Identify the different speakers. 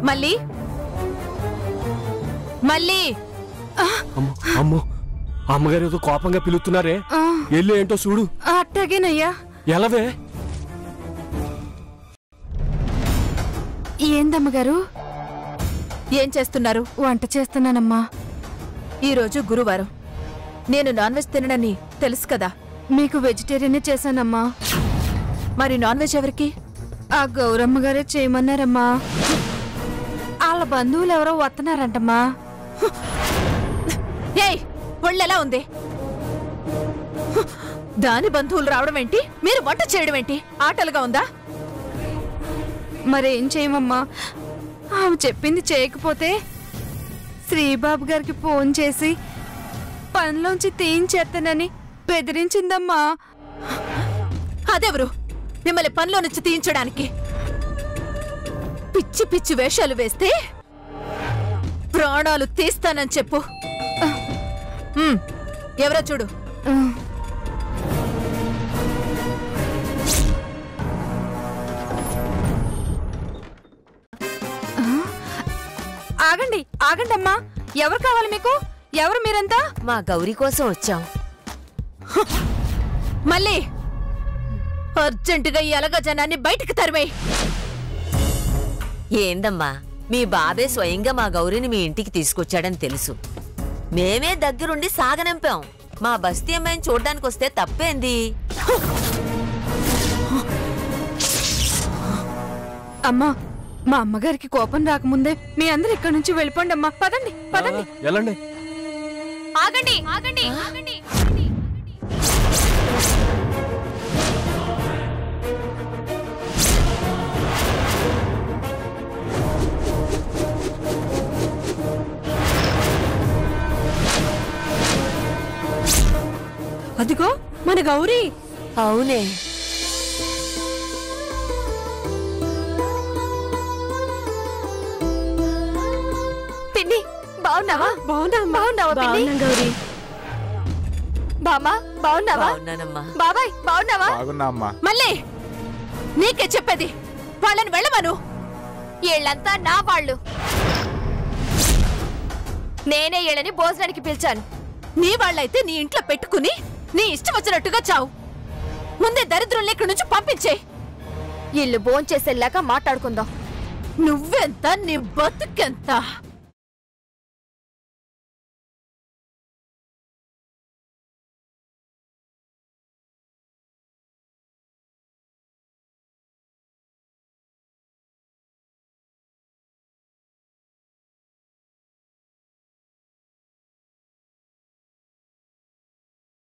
Speaker 1: మళ్ళీ మళ్ళీ
Speaker 2: అమ్మో అమ్మగారు ఏదో కోపంగా పిలుస్తున్నారే, ఎల్లు ఏంటో చూడు.
Speaker 1: అట్టగేనయ్యా.
Speaker 2: ఎలవే.
Speaker 1: ఏందమ్మగారు? ఏం చేస్తున్నారు? వంట చేస్తున్నానమ్మా. ఈరోజు గురువారం, నేను నాన్ వెజ్ తిననని తెలుసు కదా. మీకు వెజిటేరియనే చేశానమ్మా. మరి నాన్ వెజ్ ఎవరికి? ఆ గౌరమ్మ గారే చేయమన్నారమ్మా. వాళ్ళ బంధువులు ఎవరో వస్తున్నారంటమ్మా. ఏయ్, ఒళ్ళెలా ఉంది? దాని బంధువులు రావడం ఏంటి, మీరు వంట చేయడం ఏంటి? ఆటలుగా ఉందా? మరేం చేయమమ్మా, ఆమె చెప్పింది చేయకపోతే శ్రీబాబు గారికి ఫోన్ చేసి పనిలోంచి తీయించేస్తానని బెదిరించిందమ్మా. అదెవరు మిమ్మల్ని పనిలో నుంచి తీయించడానికి? పిచ్చి పిచ్చి వేషాలు వేస్తే ప్రాణాలు తీస్తానని చెప్పు. ఎవరో చూడు. ఆగండి ఆగండి అమ్మా, ఎవరు కావాలి మీకు? ఎవరు మీరంతా?
Speaker 3: మా గౌరీ కోసం వచ్చాం.
Speaker 1: మళ్ళీ అర్జెంటుగా ఈ అలగ జనాన్ని బయటికి తరిమేయ్.
Speaker 3: ఏందమ్మా, మీ బాబే స్వయంగా మా గౌరీని మీ ఇంటికి తీసుకొచ్చాడని తెలుసు. మేమే దగ్గరుండి సాగనంపాం. మా బస్తీ అమ్మాయిని చూడ్డానికి వస్తే తప్పేంది?
Speaker 1: అమ్మా, మా అమ్మగారికి కోపం రాకముందే మీ అందరు ఇక్కడి నుంచి వెళ్ళిపోండి అమ్మా. పదండి పదండి.
Speaker 2: వెళ్ళండి.
Speaker 1: ఆగండి ఆగండి ఆగండి. అదిగో మన గౌరీ.
Speaker 3: అవునే.
Speaker 1: పిన్ని బావున్నావా? బావున్నావా పిన్ని? గౌరీ బామా బావున్నావా?
Speaker 3: అవునానమ్మా.
Speaker 1: బాబాయ్ బావున్నావా?
Speaker 4: బాగున్నామ్మా.
Speaker 1: మళ్ళీ నీకే చెప్పేది, వాళ్ళని వెళ్ళమను. వీళ్ళంతా నా వాళ్ళు. నేనే వీళ్ళని భోజనానికి పిలిచాను. నీ వాళ్ళైతే నీ ఇంట్లో పెట్టుకుని నీ ఇష్టం వచ్చినట్టుగా చావు. ముందే దరిద్రుల్ని ఇక్కడి నుంచి పంపించే. ఇల్లు భోంచేసేలాగా మాట్లాడుకుందాం. నువ్వెంత, నీ బతుకెంత?